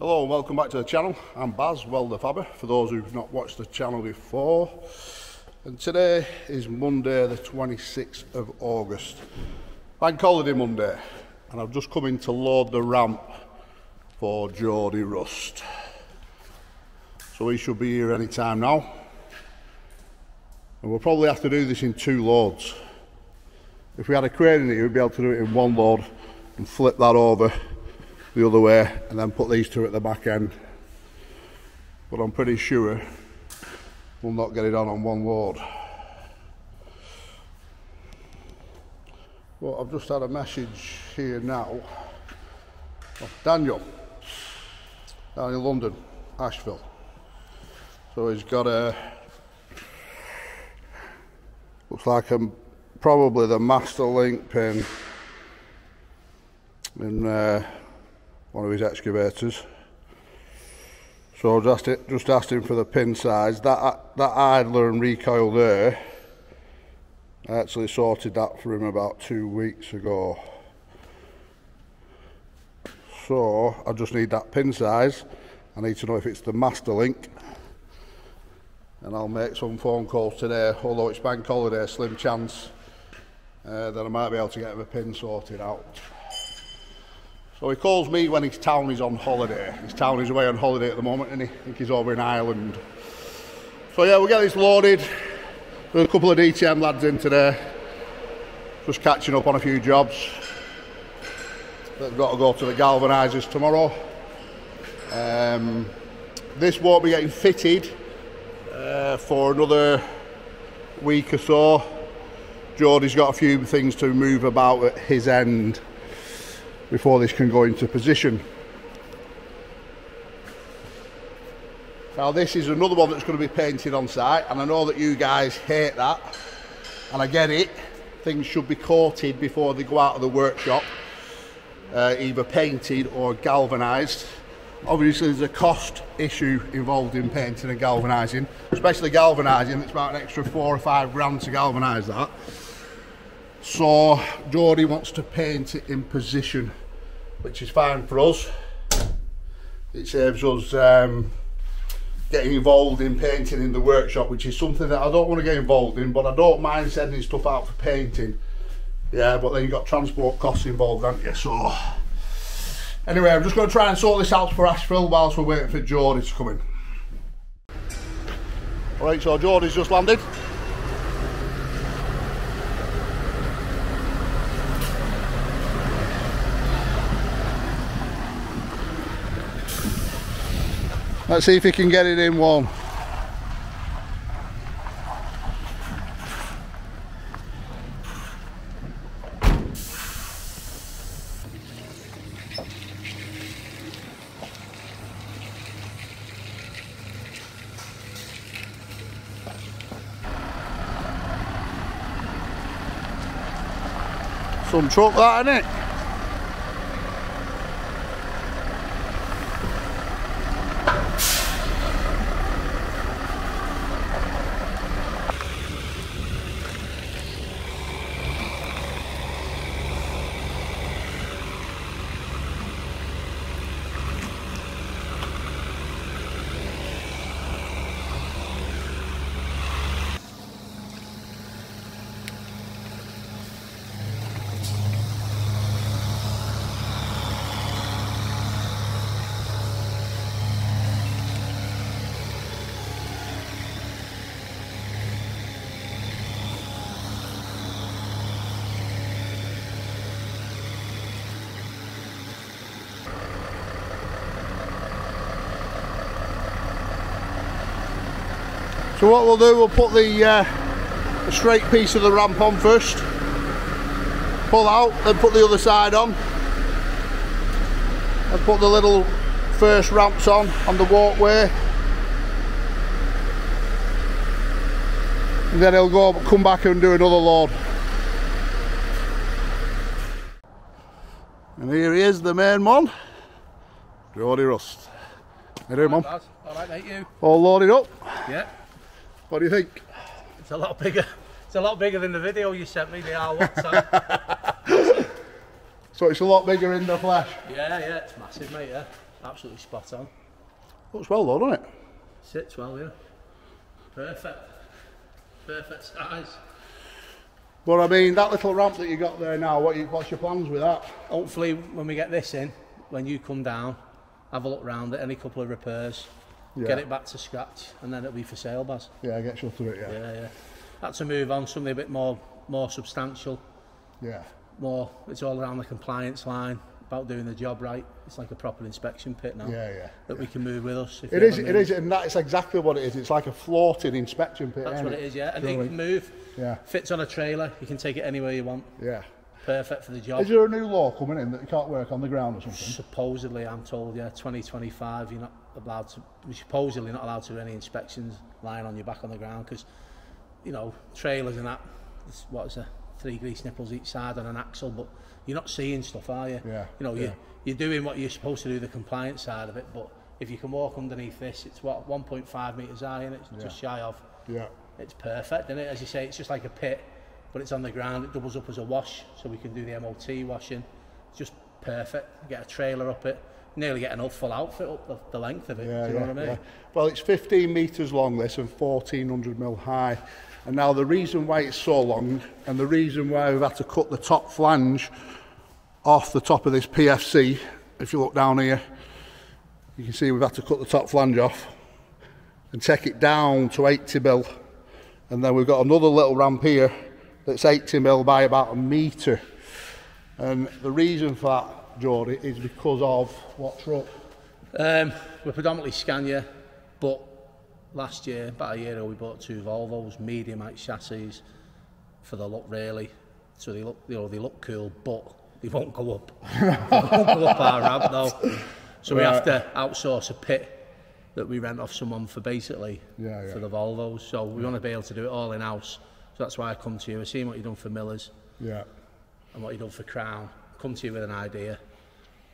Hello and welcome back to the channel. I'm Baz, WELDERFABBER, for those who've not watched the channel before. And today is Monday the 26th of August. Bank holiday Monday. And I've just come in to load the ramp for Geordie Rust. So he should be here any time now. And we'll probably have to do this in 2 loads. If we had a crane in here, we'd be able to do it in 1 load and flip that over the other way and then put these 2 at the back end. But I'm pretty sure we'll not get it on 1 load. Well, I've just had a message here now of Daniel down in London, Asheville. So he's got a, looks like probably the master link pin in one of his excavators. So just asked him for the pin size. That idler and recoil there, I actually sorted that for him about 2 weeks ago. So I just need that pin size. I need to know if it's the master link, and I'll make some phone calls today. Although it's bank holiday, slim chance that I might be able to get him a pin sorted out. So he calls me when his town is on holiday. His town is away on holiday at the moment, and I think he's over in Ireland. So yeah, we'll get this loaded. There's a couple of DTM lads in today, just catching up on a few jobs. They've got to go to the galvanisers tomorrow. This won't be getting fitted for another week or so. Geordie's got a few things to move about at his end before this can go into position. Now this is another one that's going to be painted on site, and I know that you guys hate that, and I get it. Things should be coated before they go out of the workshop, either painted or galvanised. Obviously there's a cost issue involved in painting and galvanising, especially galvanising. It's about an extra 4 or 5 grand to galvanise that. So Geordie wants to paint it in position, which is fine for us. It saves us getting involved in painting in the workshop, which is something that I don't want to get involved in, but I don't mind sending stuff out for painting. Yeah, but then you've got transport costs involved, haven't you? So anyway, I'm just going to try and sort this out for Asheville whilst we're waiting for Geordie to come in. Alright, so Geordie's just landed. Let's see if he can get it in 1. Some truck that, isn't it? So what we'll do, we'll put the straight piece of the ramp on first, pull out, then put the other side on, and put the little first ramps on the walkway, and then he'll come back and do another load. And here he is, the main one, Geordie Rust. How you doing, Mum? Alright mate, you? All loaded up? Yeah. What do you think? It's a lot bigger. It's a lot bigger than the video you sent me, the WhatsApp. So it's a lot bigger in the flesh? Yeah, it's massive, mate, yeah. absolutely spot on. Looks well though, doesn't it? Sits well, yeah. Perfect. Perfect size. But I mean, that little ramp that you got there now, what's your plans with that? Hopefully, when we get this in, when you come down, have a look round it, any couple of repairs, get it back to scratch, and then it'll be for sale, Baz. Yeah, get shut of it, yeah. Yeah, yeah. That's a move on, something a bit more substantial. Yeah. It's all around the compliance line, about doing the job right. It's like a proper inspection pit now. That we can move with us. It is, and that's exactly what it is. It's like a floating inspection pit. That's what it is, yeah. And it can move. Yeah. Fits on a trailer. You can take it anywhere you want. Yeah. Perfect for the job. Is there a new law coming in that you can't work on the ground or something? Supposedly, I'm told, yeah, 2025, you're supposedly not allowed to do any inspections lying on your back on the ground, because, you know, trailers and that, what is it, 3 grease nipples each side on an axle, but you're not seeing stuff, are you? Yeah. You know, you're doing what you're supposed to do, the compliance side of it, but if you can walk underneath this, it's what, 1.5 metres high, and it's just shy of. Yeah. It's perfect, isn't it? As you say, it's just like a pit, but it's on the ground. It doubles up as a wash, so we can do the MOT washing. It's just perfect. Get a trailer up it, nearly get an full outfit up the length of it. Do you know what I mean? Yeah. Well, it's 15 metres long, this, and 1400 mil high. And now the reason why it's so long, and the reason why we've had to cut the top flange off the top of this PFC, if you look down here, you can see we've had to cut the top flange off and take it down to 80 mil. And then we've got another little ramp here that's 80 mil by about a metre. And the reason for that, Geordie, is because of what truck? We're predominantly Scania, but last year, about a year ago, we bought 2 Volvos, medium height chassis for the look, really. So they look, you know, they look cool, but they won't go up. They won't go up our ramp though. So we have to outsource a pit that we rent off someone for, basically for the Volvos. So we want to be able to do it all in house. So that's why I come to you. I've seen what you've done for Millers and what you've done for Crown. Come to you with an idea.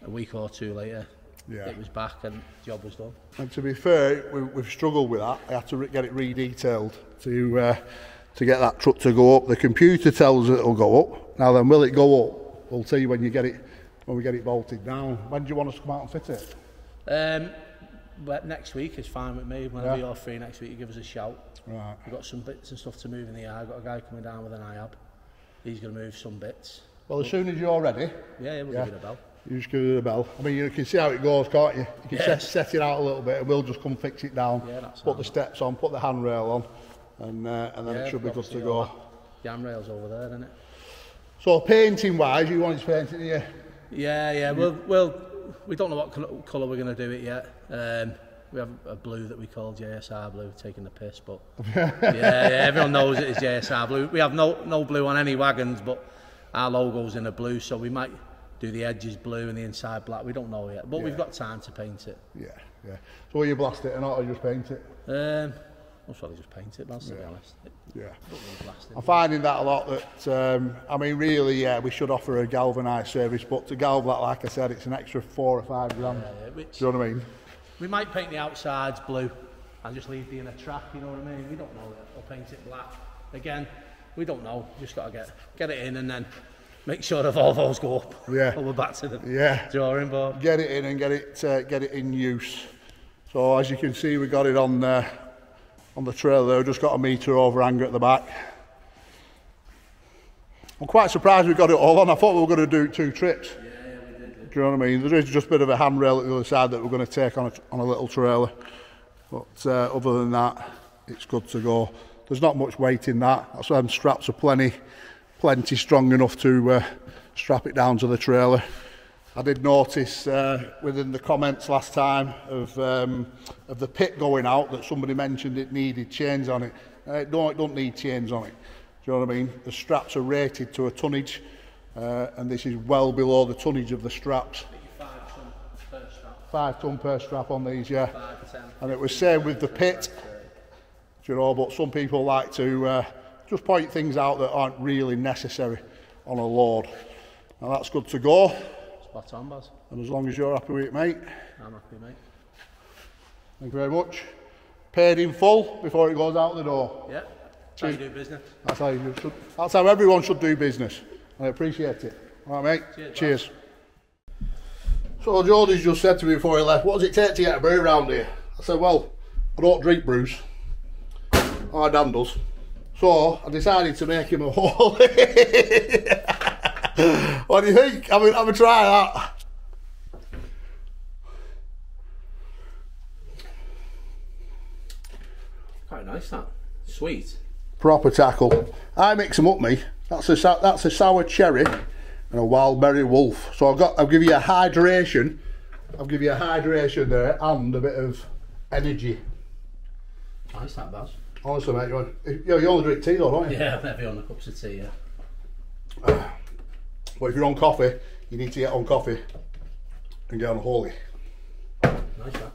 A week or 2 later, it was back and the job was done. And to be fair, we've struggled with that. I had to get it re-detailed to get that truck to go up. The computer tells it it'll go up. Now then, will it go up? We'll tell you when we get it bolted down. When do you want us to come out and fit it? But next week is fine with me. Whenever you're free next week, you give us a shout. Right. We've got some bits and stuff to move in the yard. I've got a guy coming down with an IAB. He's going to move some bits. Well, as soon as you're ready. Yeah, we'll give it a bell. You just give it a bell. I mean, you can see how it goes, can't you? You can set it out a little bit, and we'll just come fix it down. Put the steps on, put the handrail on, and then it should be good to go. The handrail's over there, isn't it? So painting-wise, you want to paint it here? Yeah. We don't know what colour we're going to do it yet. We have a blue that we call JSR blue, taking the piss, but everyone knows it is JSR blue. We have no blue on any wagons, but our logo's in a blue, so we might do the edges blue and the inside black. We don't know yet, but we've got time to paint it. Yeah. So will you blast it or not, or just paint it? I'll probably just paint it, to be honest. I'm finding that a lot, that, I mean, really, we should offer a galvanised service, but to galv that, like I said, it's an extra 4 or 5 grand. Do you know what I mean? We might paint the outsides blue and just leave the inner track, you know what I mean? We don't know yet. Or paint it black. Again, we don't know. Just got to get it in and then make sure the Volvos go up. Yeah. Or we're back to the drawing board. Get it in and get it in use. So as you can see, we got it on the trailer there. Just got a metre overhanger at the back. I'm quite surprised we got it all on. I thought we were going to do 2 trips. Do you know what I mean? There is just a bit of a handrail at the other side that we're going to take on a little trailer. But other than that, it's good to go. There's not much weight in that. That's why them straps are plenty strong enough to strap it down to the trailer. I did notice within the comments last time of the pit going out that somebody mentioned it needed chains on it. No, it don't need chains on it. Do you know what I mean? The straps are rated to a tonnage. And this is well below the tonnage of the straps. 5 tonne per strap. 5 tonne per strap on these, yeah. 5, 10, and it was same with the pit, you know, but some people like to just point things out that aren't really necessary on a load. Now that's good to go. Spot on, Baz. And as long as you're happy with it, mate. I'm happy, mate. Thank you very much. Paid in full before it goes out the door. Yeah. That's how you do business. That's how everyone should do business. I appreciate it. All right, mate. Cheers. So Jordy's just said to me before he left, what does it take to get a brew around here? I said, well, I don't drink brews. My Dan does. So I decided to make him a haul. What do you think? Have a try that. Quite nice, that. Sweet. Proper tackle. I mix them up, me. That's a sour cherry and a wild berry wolf. So I'll give you a hydration. I'll give you a hydration there and a bit of energy. Nice, that, Baz. Honestly, mate, you only drink tea though, don't you? Yeah, maybe on the cups of tea, yeah. But if you're on coffee, you need to get on coffee and get on holy. Nice, that.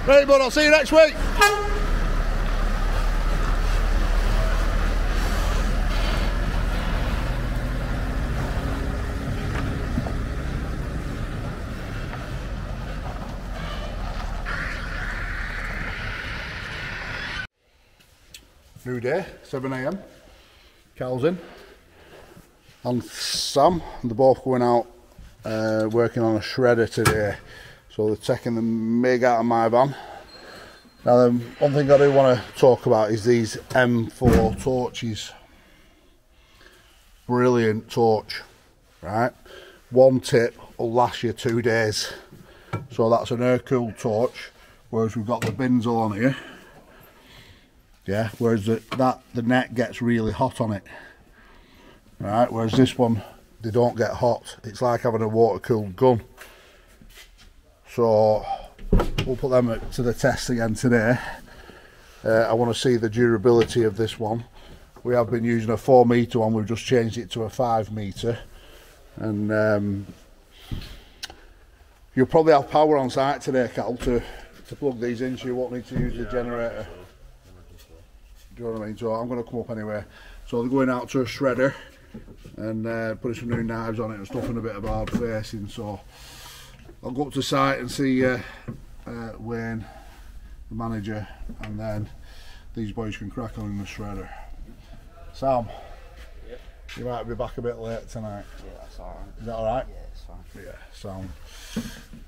Right, bud, I'll see you next week. New day, 7 AM. Cal's in. And Sam, they're both going out working on a shredder today. So they're taking the mig out of my van. Now, one thing I do want to talk about is these M4 torches. Brilliant torch, right? One tip will last you 2 days. So that's an air-cooled torch, whereas we've got the Binzel on here. Yeah, whereas the net gets really hot on it. Right, whereas this one, they don't get hot. It's like having a water-cooled gun. So we'll put them to the test again today. I want to see the durability of this one. We have been using a 4 metre one, we've just changed it to a 5 metre. And you'll probably have power on site today, Cal, to plug these in, so you won't need to use the generator. Do you know what I mean? So I'm going to come up anyway. So they're going out to a shredder and putting some new knives on it and stuff and a bit of hard facing. So I'll go up to site and see Wayne, the manager, and then these boys can crack on in the shredder. Sam, yep. You might be back a bit late tonight. Yeah, that's alright. Is that alright? Yeah, it's fine. Yeah, sound.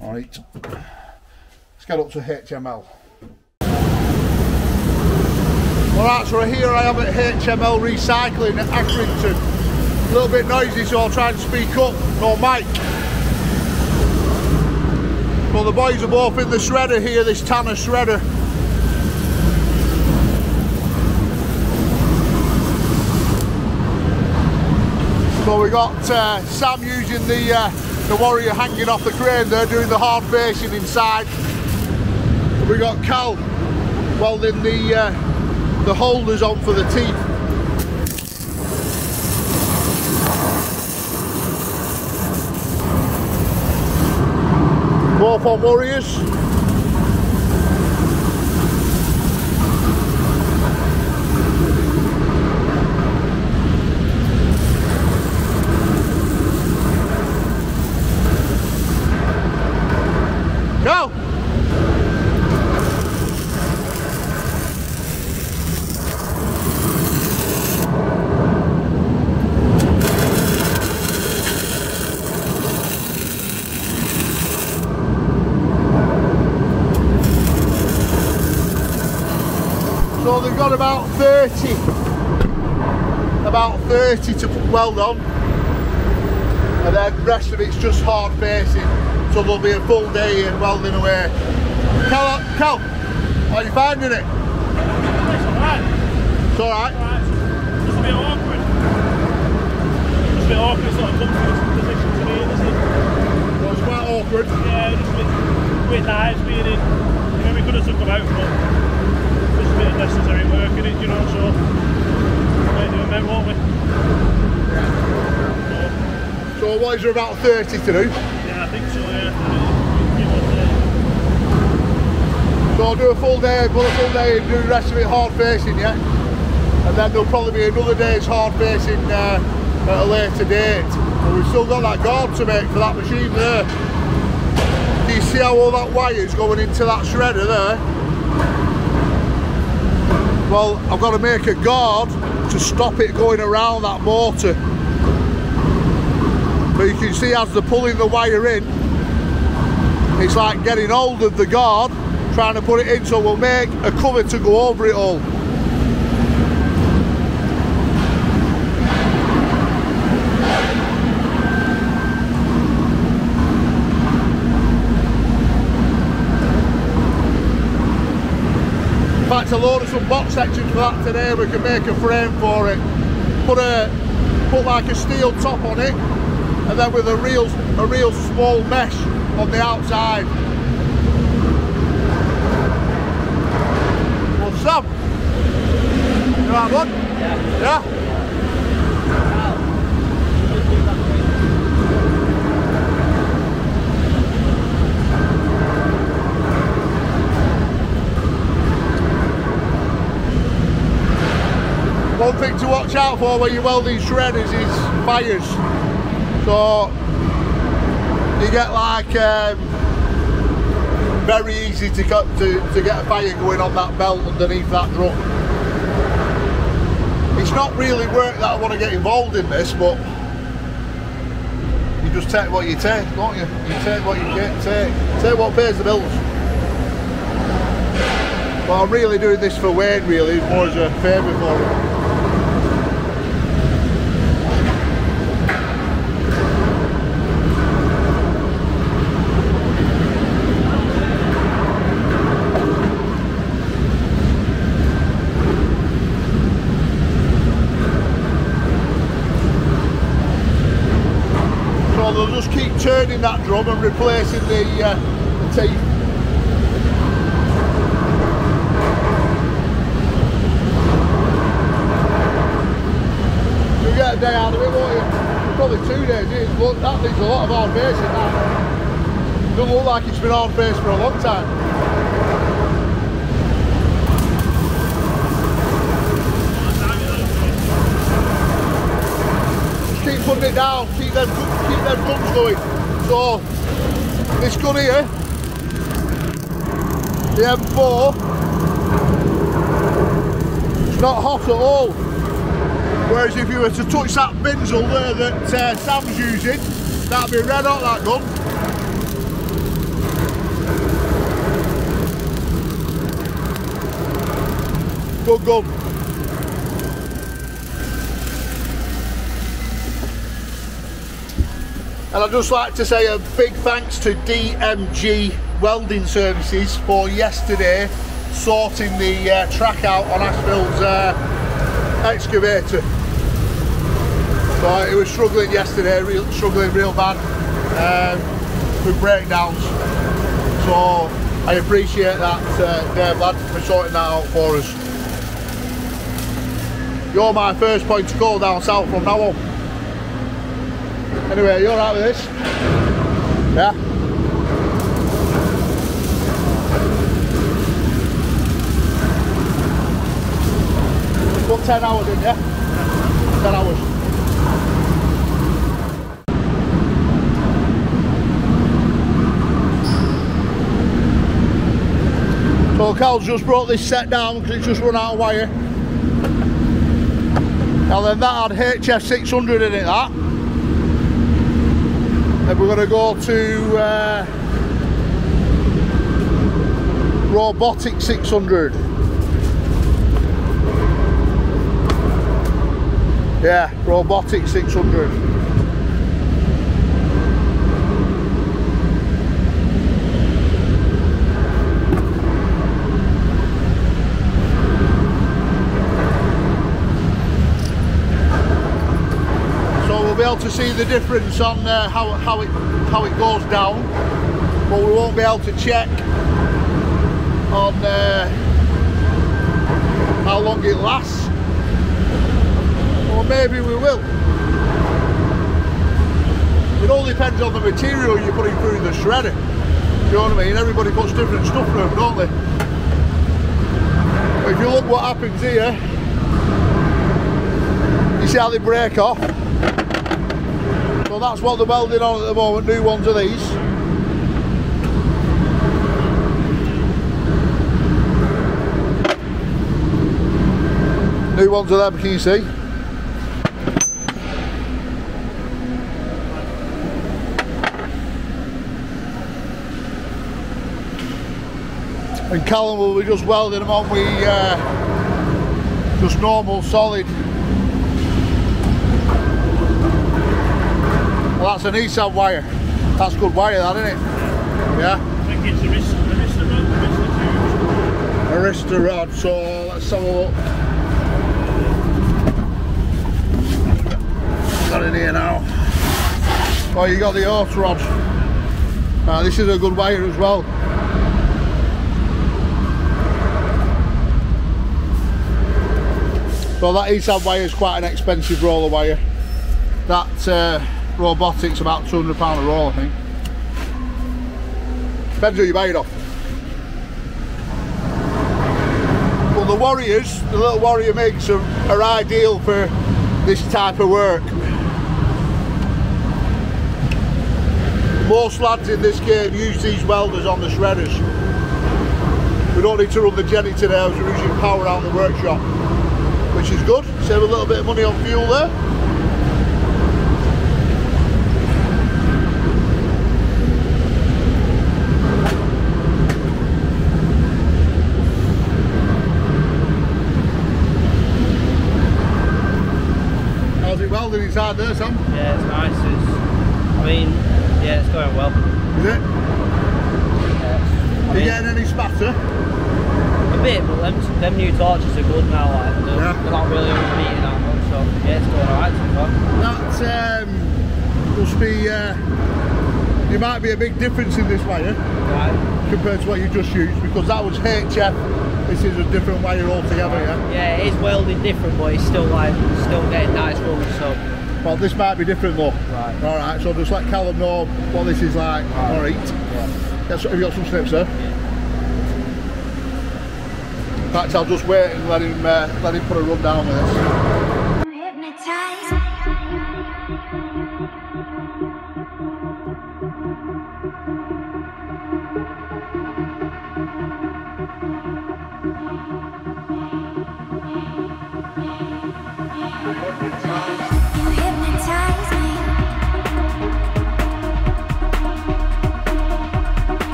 Alright. Let's get up to HML. Alright, so here I am at HML Recycling at Accrington. A little bit noisy, so I'll try and speak up. No mic. Well, the boys are both in the shredder here, this Tanner shredder. So we got Sam using the Warrior hanging off the crane there, doing the hard facing inside. And we got Cal welding the holders on for the teeth. Both on Warriors. Go! So they've got about 30 to weld on, and then the rest of it's just hard facing, so there'll be a full day in welding away. Cal, how are you finding it? It's alright. It's alright? It's just a bit awkward. Just a bit awkward sort of coming to this position to me, isn't it? Well, it's quite awkward. Yeah, just with knives being in. I mean, we could have took them out, but just a bit of necessary work in it, you know, so we're doing them, won't we? So what is there about 30 to do? Yeah, I think so, yeah. So I'll do a full day, pull a full day and do the rest of it hard facing, yeah? And then there'll probably be another day's hard facing at a later date. But we've still got that guard to make for that machine there. Do you see how all that wire's going into that shredder there? Well, I've got to make a guard to stop it going around that motor. But you can see as they're pulling the wire in, it's like getting hold of the guard, trying to put it in, so we'll make a cover to go over it all. In fact, I loaded some box sections for that today. We can make a frame for it. Put like a steel top on it, and then with a real small mesh on the outside. Well, Sam, you alright, bud? Yeah. Yeah? One thing to watch out for when you're welding shredders is fires. So you get like very easy to get a fire going on that belt underneath that drum. It's not really work that I want to get involved in this, but you just take what you take, don't you? You take what you take what pays the bills. But I'm really doing this for Wayne, really, more as a favour for him. They'll just keep turning that drum and replacing the teeth. You'll get a day out of it, won't you? Probably 2 days. That needs a lot of hard facing, that. Doesn't look like it's been hard faced for a long time. Keep putting it down, keep them guns going. So this gun here, the M4, it's not hot at all. Whereas if you were to touch that Binzel there that Sam's using, that'd be red hot, that gun. Good gun. And I'd just like to say a big thanks to DMG Welding Services for yesterday sorting the track out on Ashville's excavator. So it was struggling yesterday, struggling real bad with breakdowns. So I appreciate that, Dave, lad, for sorting that out for us. You're my first point of call down south from now on. Anyway, you alright with this? Yeah? Put 10 hours in, yeah? 10 hours. So Cal's just brought this set down because it's just run out of wire. And then that had HF 600 in it, that. Then we're going to go to robotic 600. Yeah, robotic 600. Be able to see the difference on how it goes down, but we won't be able to check on how long it lasts, or maybe we will. It all depends on the material you're putting through the shredder. You know what I mean? Everybody puts different stuff through them, don't they? If you look what happens here, you see how they break off. So that's what they're welding on at the moment, new ones are these. New ones are them, can you see? And Callum will be just welding them on with just normal solid. Well, that's an ESAB wire. That's good wire, that, isn't it? Yeah. I think it's Arista rod. So let's have a look. Got it here now. Oh, you got the auto rod. This is a good wire as well. So that ESAB wire is quite an expensive roller wire. That robotic's about £200 a roll, I think. Depends who you buy it off. Well, the Warriors, the little Warrior MIGs are ideal for this type of work. Most lads in this game use these welders on the shredders. We don't need to run the Jenny today as we're using power out of the workshop, which is good. Save a little bit of money on fuel there. How's it welding inside there, Sam? Yeah, it's nice. It's going well. Is it? Yeah. Are you getting any spatter? A bit, but them new torches are good now. Like, they're not really overheating that much, so yeah, it's going alright so far. That must be, there might be a big difference in this wire, Right. compared to what you just used, because that was HF, this is a different wire altogether, yeah? Yeah, it is welding different, but it's still getting nice runs, so. Well, this might be different though. Right. Alright, so just let Callum know what this is like. Right. Alright. Yeah. Have you got some snips, sir? Yeah. In fact, I'll just wait and let him put a run down with this.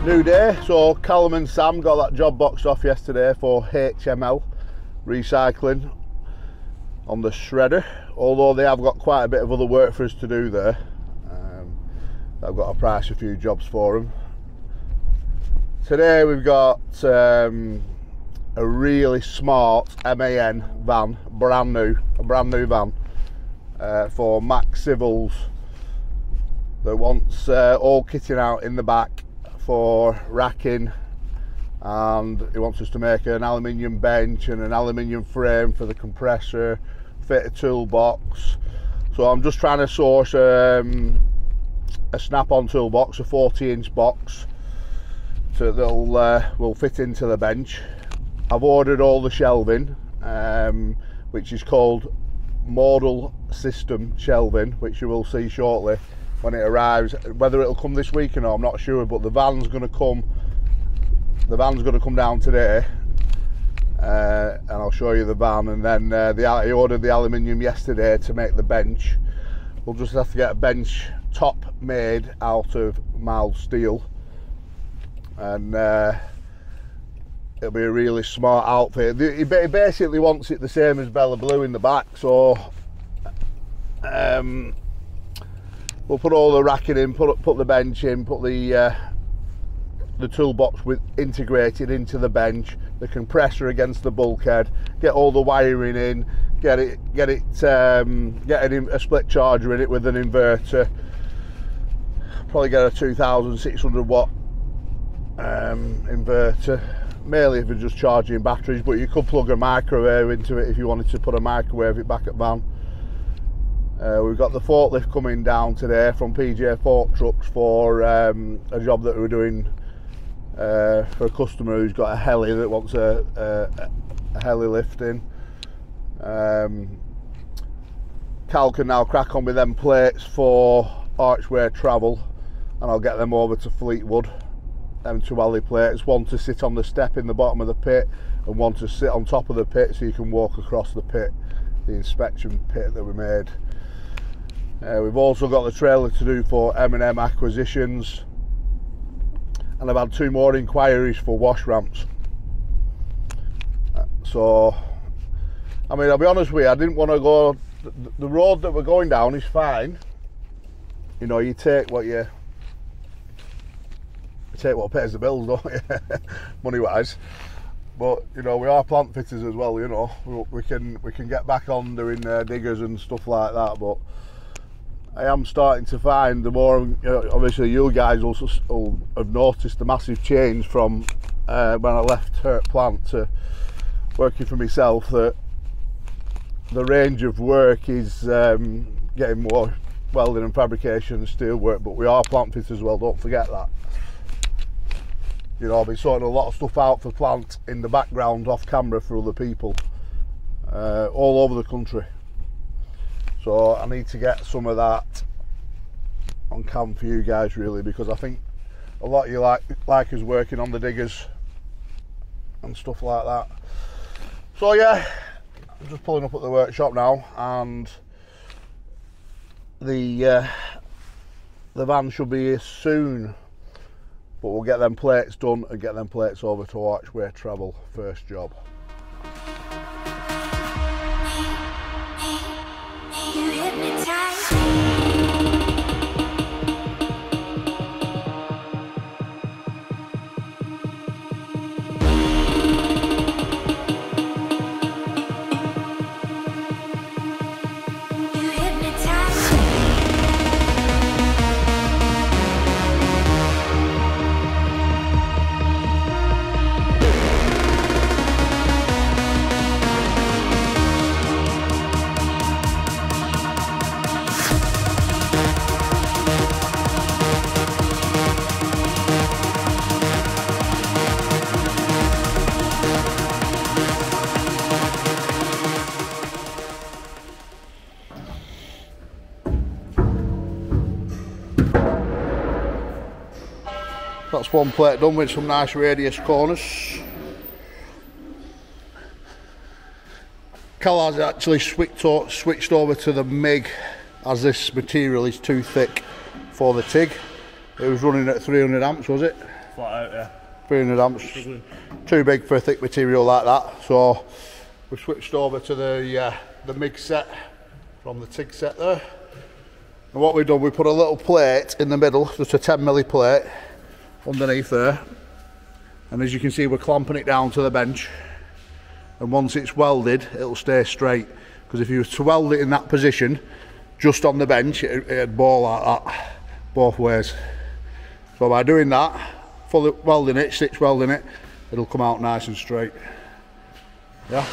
New day, so Callum and Sam got that job boxed off yesterday for HML recycling on the shredder, although they have got quite a bit of other work for us to do there. I've got to price a few jobs for them. Today we've got a really smart MAN van, a brand new van for Max Civil's that wants all kitting out in the back for racking, and he wants us to make an aluminium bench and an aluminium frame for the compressor, fit a toolbox. So I'm just trying to source a snap-on toolbox, a 40-inch box, so that'll will fit into the bench. I've ordered all the shelving, which is called modal system shelving, which you will see shortly when it arrives. Whether it'll come this week or not, I'm not sure, but the van's going to come. The van's going to come down today, and I'll show you the van. And then I ordered the aluminium yesterday to make the bench. We'll just have to get a bench top made out of mild steel, and it'll be a really smart outfit. He basically wants it the same as Bella Blue in the back, so we'll put all the racking in, put the bench in, put the toolbox integrated into the bench, the compressor against the bulkhead, get all the wiring in, get a split charger in it with an inverter. Probably get a 2,600 watt inverter, mainly if you're just charging batteries, but you could plug a microwave into it if you wanted to put a microwave it back at van. We've got the forklift coming down today from PJ Fork Trucks for a job that we're doing for a customer who's got a heli that wants a heli lifting. Cal can now crack on with them plates for archway travel, and I'll get them over to Fleetwood. Them 2 alley plates, one to sit on the step in the bottom of the pit and one to sit on top of the pit so you can walk across the pit, the inspection pit that we made. We've also got the trailer to do for M&M acquisitions, and I've had 2 more inquiries for wash ramps. So, I mean, I'll be honest with you, I didn't want to go, the road that we're going down is fine. You know, you take what pays the bills, don't you? Money wise. But you know, we are plant fitters as well, you know, we can get back on doing diggers and stuff like that. But I am starting to find, the more, you know, obviously you guys will have noticed the massive change from when I left Hurt Plant to working for myself, that the range of work is getting more welding and fabrication and steel work, but we are plant fitters as well, don't forget that. You know, I've been sorting a lot of stuff out for plant in the background off camera for other people all over the country. So I need to get some of that on cam for you guys, really, because I think a lot of you like us working on the diggers and stuff like that. So yeah, I'm just pulling up at the workshop now, and the van should be here soon. But we'll get them plates done and get them plates over to Archway Travel, first job. That's one plate done with some nice radius corners. Cal has actually switched over to the MIG, as this material is too thick for the TIG. It was running at 300 amps, was it? Flat out, yeah. 300 amps. Too big for a thick material like that. So we switched over to the MIG set from the TIG set there. And what we've done, we put a little plate in the middle, just a 10mm plate underneath there, and as you can see, we're clamping it down to the bench, and once it's welded it'll stay straight, because if you were to weld it in that position just on the bench, it'd bore like that. both ways. So by doing that, fully welding it, stitch welding it, it'll come out nice and straight. Yeah.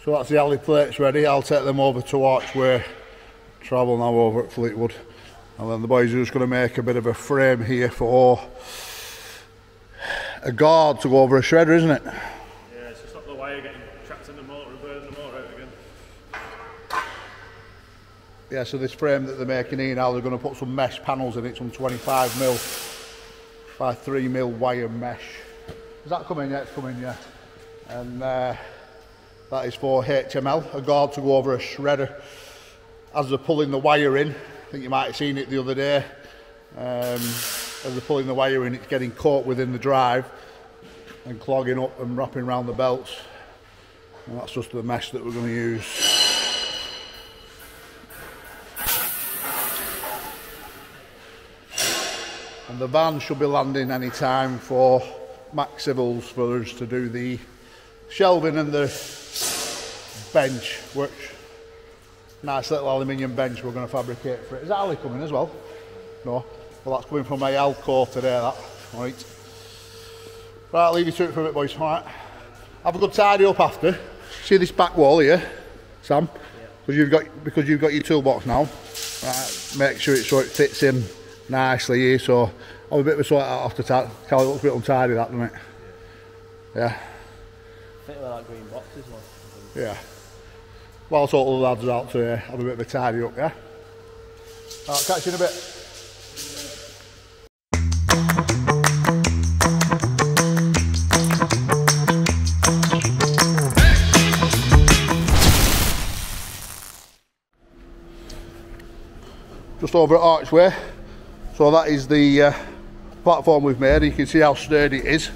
So that's the alley plates ready. I'll take them over to Archway Travel now over at Fleetwood, and then the boys are just going to make a bit of a frame here for a guard to go over a shredder, isn't it? Yeah, it's to stop the wire getting trapped in the motor and burning the motor out again. Yeah, so this frame that they're making here now, they're going to put some mesh panels in it, some 25mm by 3mm wire mesh. Is that coming? Yeah, it's coming, yeah. And that is for HML, a guard to go over a shredder. As they're pulling the wire in, I think you might have seen it the other day, as they're pulling the wire in, it's getting caught within the drive and clogging up and wrapping around the belts. And that's just the mesh that we're going to use. And the van should be landing any time for Max Civils for us to do the shelving and the bench, which nice little aluminium bench we're going to fabricate for it. Is that alley coming as well? No. Well, that's coming from my Alco today, that. Right. Right, I'll leave you to it for a bit, boys. All right. Have a good tidy up after. See this back wall here, Sam? Yeah. Because you've got your toolbox now. Right. Make sure so it fits in nicely here. So I'll have a bit of a sort out after that. It looks a bit untidy, that, doesn't it? Yeah. Fit with that green box as well. Yeah. Whilst all the lads are out to have a bit of a tidy up, yeah? I'll catch you in a bit. Just over at Archway. So that is the platform we've made. You can see how sturdy it is.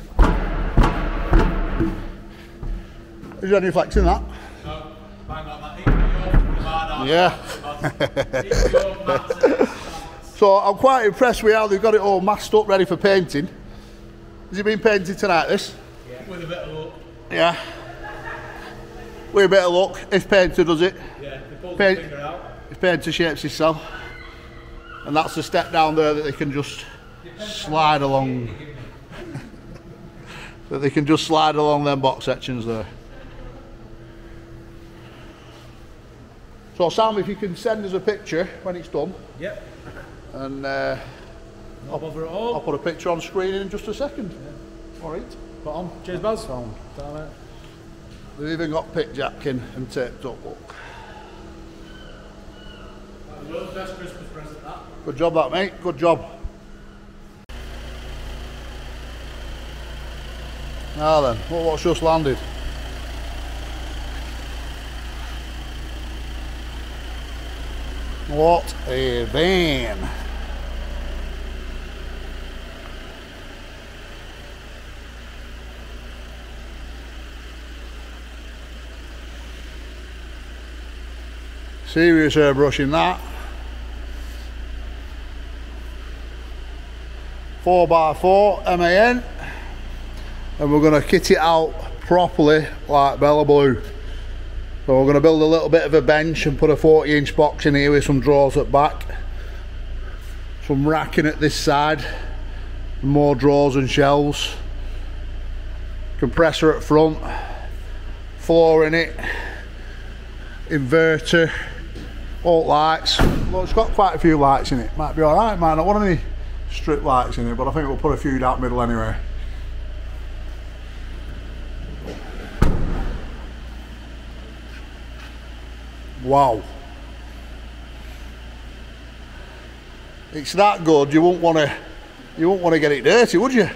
Is there any flex in that? No, bang on that. Yeah. So I'm quite impressed with how they've got it all masked up ready for painting. Has it been painted tonight, this? Yeah. With a bit of luck. Yeah. With a bit of luck, if painter does it. Yeah, they pulled the finger out. If painter shapes himself. And that's the step down there that they can just slide along. That they can just slide along them box sections there. So Sam, if you can send us a picture when it's done. Yep. And no bother at all. I'll put a picture on screen in just a second. Yeah. All right. Put on. Cheers, Buzz. Sound. They've even got pick jacking and taped up. Look. That was the world's best Christmas present, that. Good job, that, mate. Good job. Now then, what's just landed? What a van! Serious airbrushing that. 4x4 MAN, and we're going to kit it out properly like Bella Blue. So we're going to build a little bit of a bench and put a 40-inch box in here with some drawers at back, some racking at this side, more drawers and shelves, compressor at front, floor in it, inverter, alt lights. Well, it's got quite a few lights in it. Might be alright, might not want any strip lights in it, but I think we'll put a few down middle anyway. Wow. It's that good, you won't want to get it dirty, would you?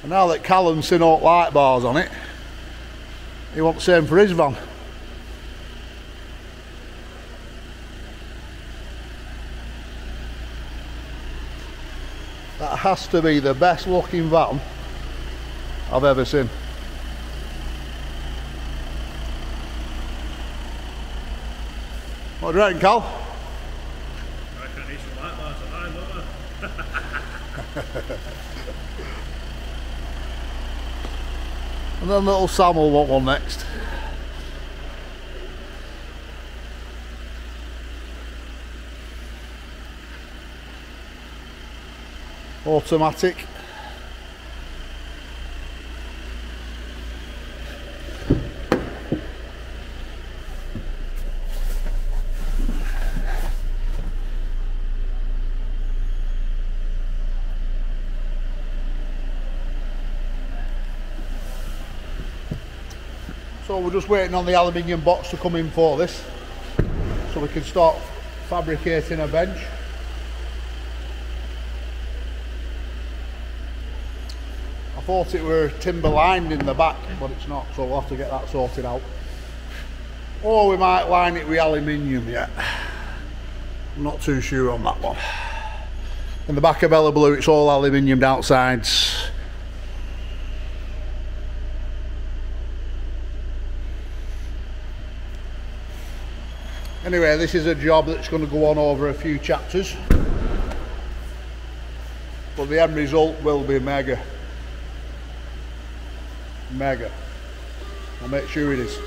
And now that Callum's seen all light bars on it, he wants the same for his van. That has to be the best looking van I've ever seen. What do you reckon, Cal? I reckon I need some light bars at mine, don't I? And then little Sam will want one next. Automatic. So we're just waiting on the aluminium box to come in for this, so we can start fabricating a bench. I thought it were timber lined in the back, but it's not, so we'll have to get that sorted out. Or we might line it with aluminium yet. I'm not too sure on that one. In the back of Bella Blue, it's all aluminiumed outsides. Anyway, this is a job that's going to go on over a few chapters, but the end result will be mega. Mega. I'll make sure it is.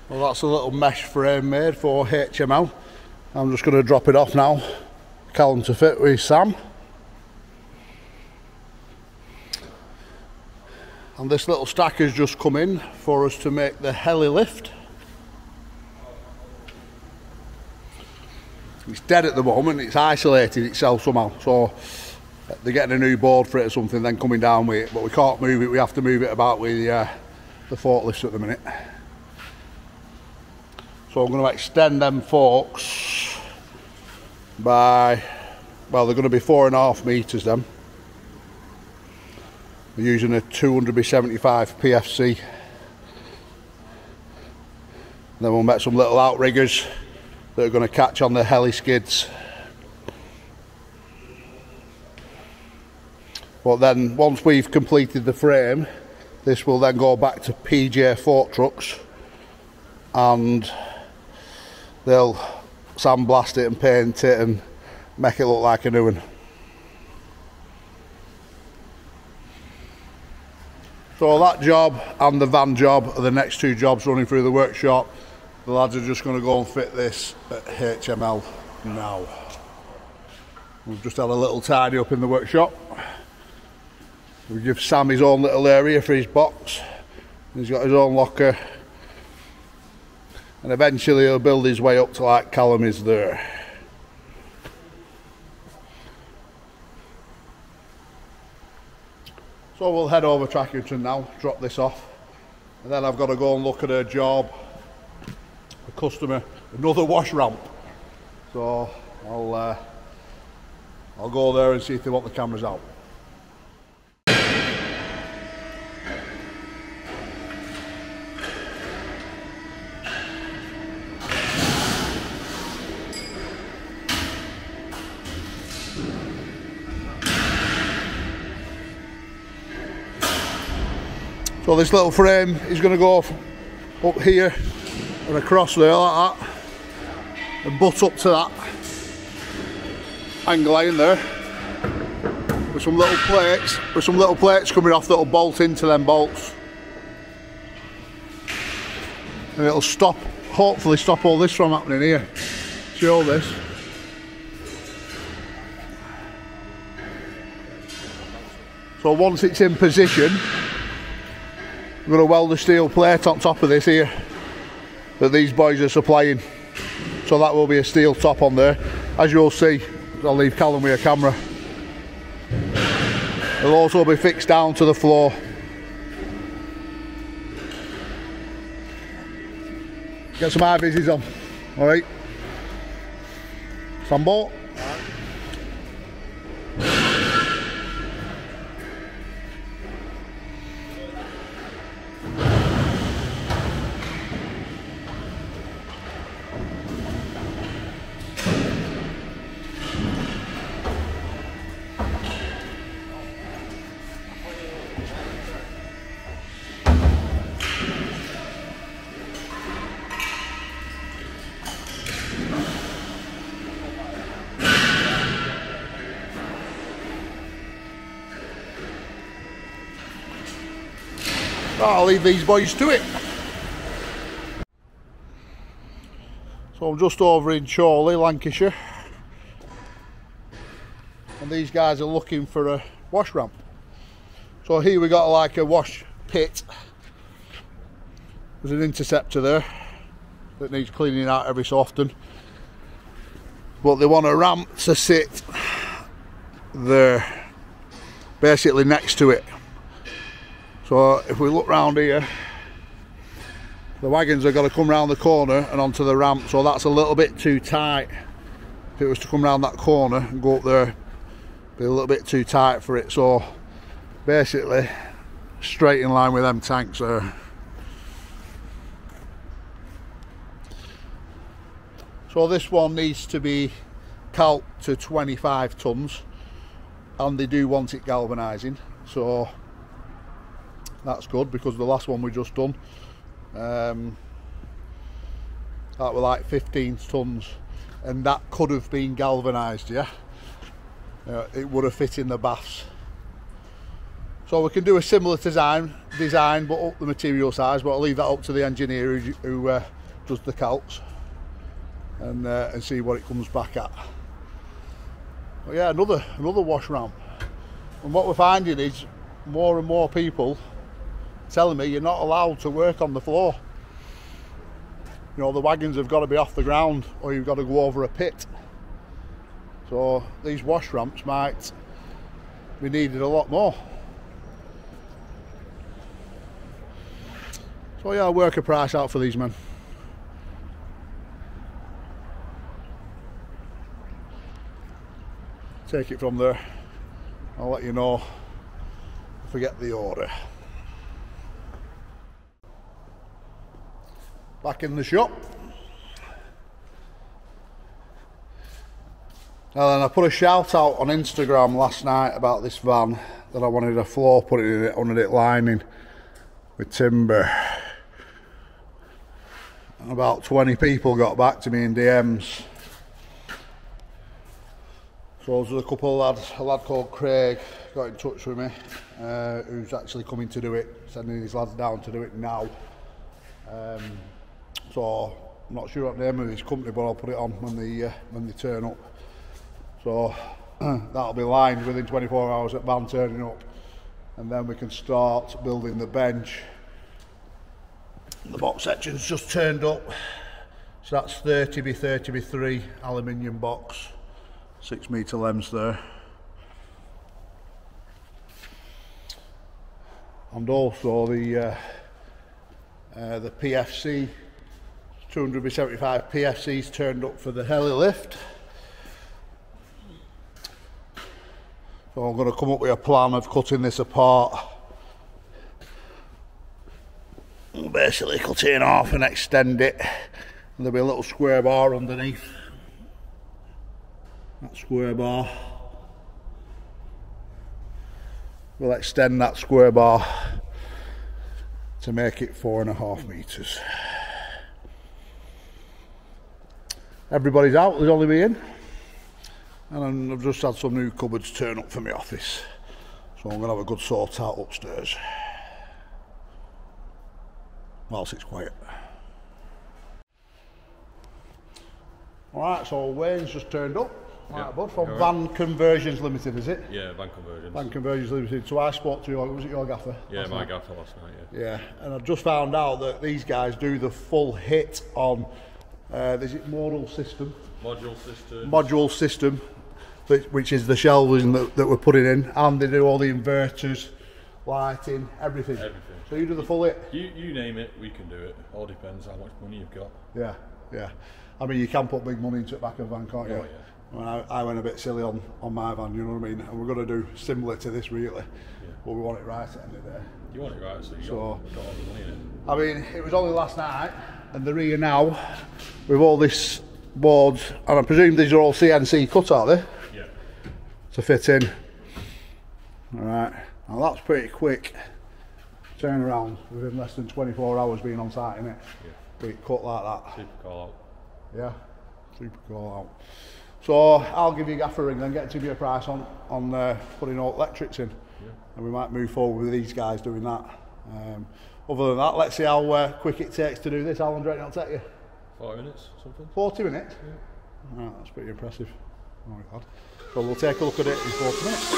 Well, that's a little mesh frame made for HML. I'm just going to drop it off now, Callum to fit with Sam. And this little stack has just come in for us to make the heli lift. It's dead at the moment, it's isolated itself somehow, so they're getting a new board for it or something, then coming down with it, but we can't move it, we have to move it about with the forklifts at the minute. So I'm going to extend them forks by, well, they're going to be 4.5 metres then. We're using a 200x75 PFC. Then we'll make some little outriggers that are going to catch on the heli skids. But then once we've completed the frame, this will then go back to PJ fork trucks and they'll sandblast it and paint it and make it look like a new one. So that job and the van job are the next two jobs running through the workshop. The lads are just going to go and fit this at HML now. We've just had a little tidy up in the workshop. We give Sam his own little area for his box. He's got his own locker. And eventually he'll build his way up to like Callum is there. So we'll head over Trackington now, drop this off. And then I've got to go and look at a job, a customer, another wash ramp. So I'll go there and see if they want the cameras out. So this little frame is going to go up here and across there like that and butt up to that angle line there with some little plates coming off that'll bolt into them bolts, and it'll stop, hopefully stop all this from happening here. See all this? So once it's in position, I'm going to weld a steel plate on top of this here that these boys are supplying. So that will be a steel top on there. As you'll see, I'll leave Callum with a camera. It'll also be fixed down to the floor. Get some high vises on. Alright. Sambo. I'll leave these boys to it. So I'm just over in Chorley, Lancashire, and these guys are looking for a wash ramp. So here we got like a wash pit. There's an interceptor there that needs cleaning out every so often, but they want a ramp to sit there, basically next to it. So if we look round here, the wagons are going to come round the corner and onto the ramp, so that's a little bit too tight. If it was to come round that corner and go up there, it'd be a little bit too tight for it. So basically straight in line with them tanks there. So this one needs to be calced to 25 tonnes, and they do want it galvanising, so that's good, because the last one we just done, that were like 15 tonnes, and that could have been galvanised, yeah. It would have fit in the baths. So we can do a similar design but up the material size, but I'll leave that up to the engineer who does the calcs, and see what it comes back at. But yeah, another wash ramp. And what we're finding is more and more people telling me you're not allowed to work on the floor. You know, the wagons have got to be off the ground, or you've got to go over a pit. So these wash ramps might be needed a lot more. So yeah, I'll work a price out for these men. Take it from there. I'll let you know if I get the order. Back in the shop. Now then, I put a shout out on Instagram last night about this van, that I wanted a floor put in it, wanted it lining with timber. And about 20 people got back to me in DMs. So there's a couple of lads, a lad called Craig got in touch with me, who's actually coming to do it, sending his lads down to do it now. So I'm not sure what the name of his company, but I'll put it on when they turn up. So that'll be lined within 24 hours at van turning up, and then we can start building the bench. The box section's just turned up, so that's 30 by 30 by 3 aluminium box, 6 metre lengths there. And also the PFC 200 by 75 PFC's turned up for the heli lift. So I'm going to come up with a plan of cutting this apart. I'll basically cut it in half and extend it. And there'll be a little square bar underneath. That square bar. We'll extend that square bar to make it 4.5 metres. Everybody's out, there's only me in. And I've just had some new cupboards turn up for my office. So I'm going to have a good sort out upstairs, whilst it's quiet. Alright, so Wayne's just turned up. Right, bud, from Van Conversions Limited, is it? Yeah, Van Conversions. Van Conversions Limited. So I spoke to, was it your gaffer? Yeah, my gaffer last night, Yeah, and I've just found out that these guys do the full hit on, is it modal system? Module system, which is the shelving that we're putting in, and they do all the inverters, lighting, everything. So you do the full hit? You name it, we can do it. All depends how much money you've got. Yeah, yeah. I mean, you can put big money into the back of a van, can't you? Oh, yeah. I mean, I went a bit silly on my van, you know what I mean? And we're going to do similar to this, really. But we want it right at the end of the day. You want it right, so you got all the money in it. I mean, it was only last night, and they're here now with all this boards, and I presume these are all CNC cut, are they? Yeah. To fit in. Alright, now that's pretty quick turnaround within less than 24 hours being on site, innit? Yeah. Quick cut like that. Super call out. Yeah, super call out. So I'll give you a gaffer ring, then get to give you a price on putting all electrics in. Yeah. And we might move forward with these guys doing that. Other than that, let's see how quick it takes to do this. How long do you reckon it'll take you? 40 minutes, something. 40 minutes? Yeah. Right, that's pretty impressive. Oh my God. So we'll take a look at it in 40 minutes.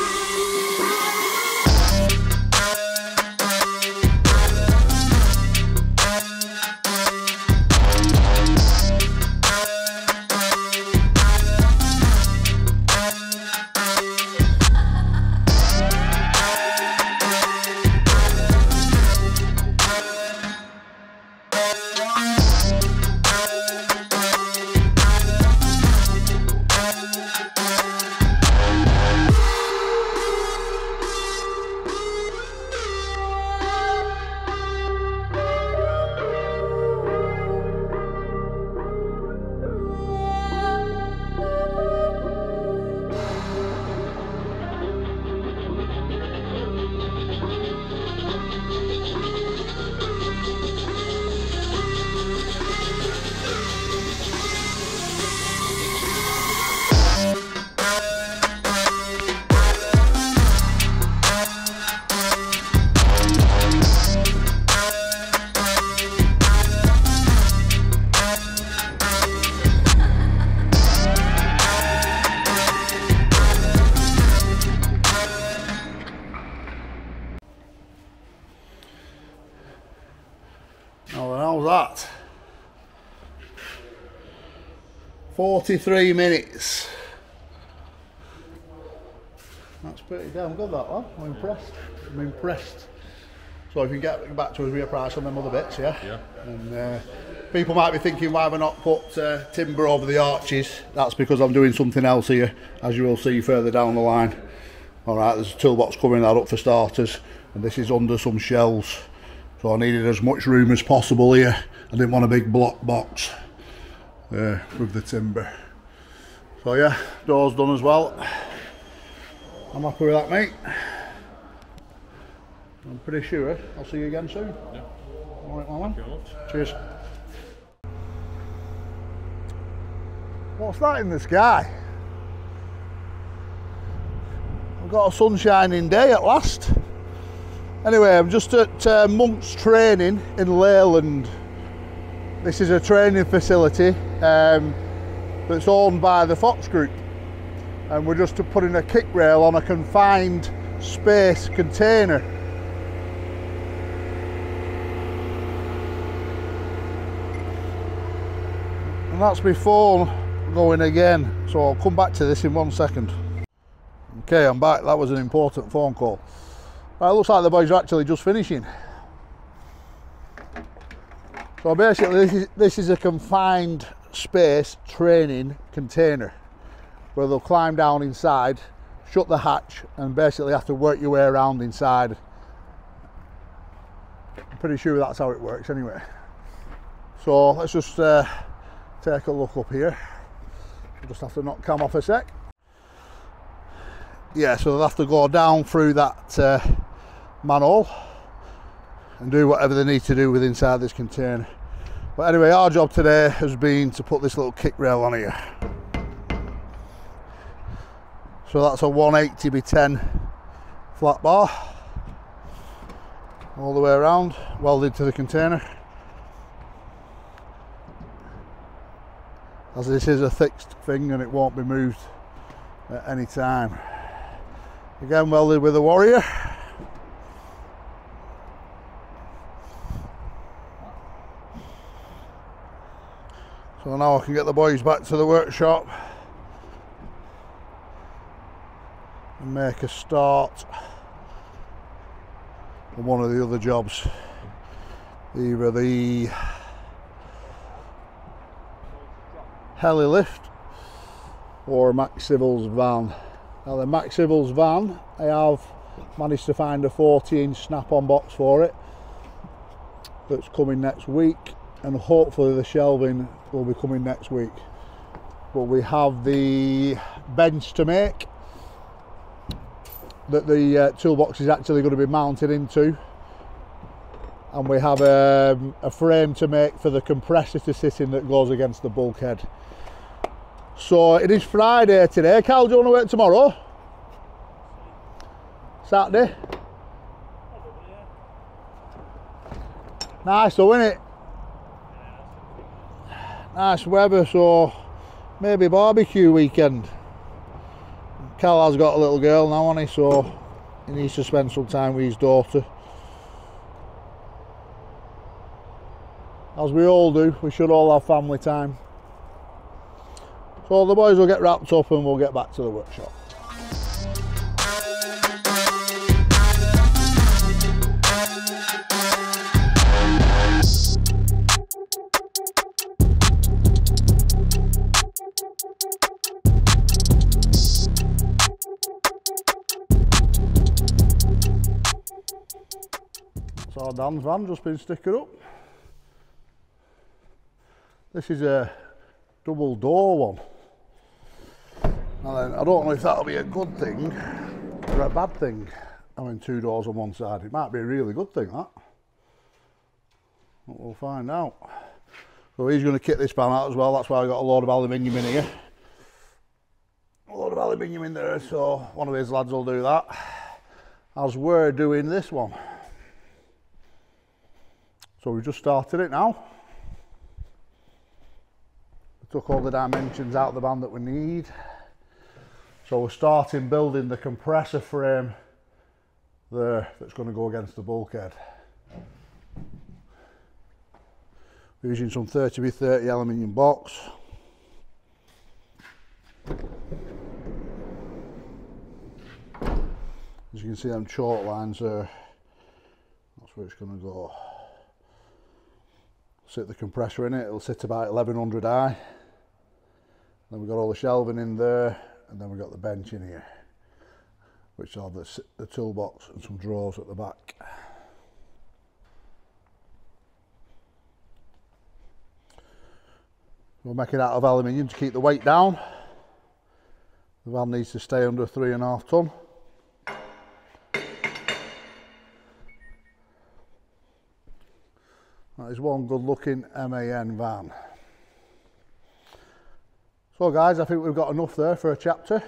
How's that? 43 minutes. That's pretty damn good, that one. I'm impressed. I'm impressed. So if you can get back to us with a price on them other bits, yeah? Yeah. And people might be thinking why have I not put timber over the arches. That's because I'm doing something else here, as you will see further down the line. Alright, there's a toolbox covering that up for starters, and this is under some shelves. So I needed as much room as possible here. I didn't want a big block box with the timber. So yeah, door's done as well. I'm happy with that, mate. I'm pretty sure I'll see you again soon. Yeah. Alright, my man. Cheers. What's that in the sky? I've got a sunshining day at last. Anyway, I'm just at Monk's Training in Leyland. This is a training facility that's owned by the Fox Group, and we're just putting a kick rail on a confined space container. And that's my phone going again, so I'll come back to this in 1 second. Okay, I'm back. That was an important phone call. Right, it looks like the boys are actually just finishing. So basically this is a confined space training container where they'll climb down inside, shut the hatch, and basically have to work your way around inside. I'm pretty sure that's how it works anyway. So let's just take a look up here. We'll just have to knock cam off a sec. Yeah, so they'll have to go down through that manhole and do whatever they need to do with inside this container. But anyway, our job today has been to put this little kick rail on here. So that's a 180 by 10 flat bar all the way around, welded to the container. As this is a fixed thing and it won't be moved at any time. Again, welded with a Warrior. So now I can get the boys back to the workshop and make a start on one of the other jobs, either the heli lift or a Max Civil's van. Now the Max Civil's van, I have managed to find a 40-inch snap-on box for it that's coming next week, and hopefully the shelving will be coming next week. But we have the bench to make that the toolbox is actually going to be mounted into, and we have a frame to make for the compressor to sit in that goes against the bulkhead. So it is Friday today. Carl, do you want to work tomorrow? Saturday? Nice though, isn't it? Nice weather, so maybe barbecue weekend. Carl has got a little girl now, hasn't he? So he needs to spend some time with his daughter. As we all do, we should all have family time. So the boys will get wrapped up and we'll get back to the workshop. So Dan's van just been stickered up. This is a double door one. And I don't know if that'll be a good thing or a bad thing, having two doors on one side. It might be a really good thing, that. But we'll find out. So he's going to kit this van out as well. That's why I got a load of aluminium in here. A load of aluminium in there, so one of his lads will do that. As we're doing this one. So we've just started it now. We took all the dimensions out of the van that we need. So we're starting building the compressor frame there that's going to go against the bulkhead. We're using some 30x30 aluminium box. As you can see, them chalk lines there, that's where it's going to go. Sit the compressor in it, it'll sit about 1100i. Then we've got all the shelving in there, and then we've got the bench in here, which will have the toolbox and some drawers at the back. We'll make it out of aluminium to keep the weight down. The van needs to stay under 3.5 ton. That is one good looking MAN van. So guys, I think we've got enough there for a chapter.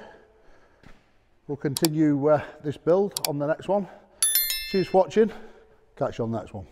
We'll continue this build on the next one. Cheers for watching. Catch you on the next one.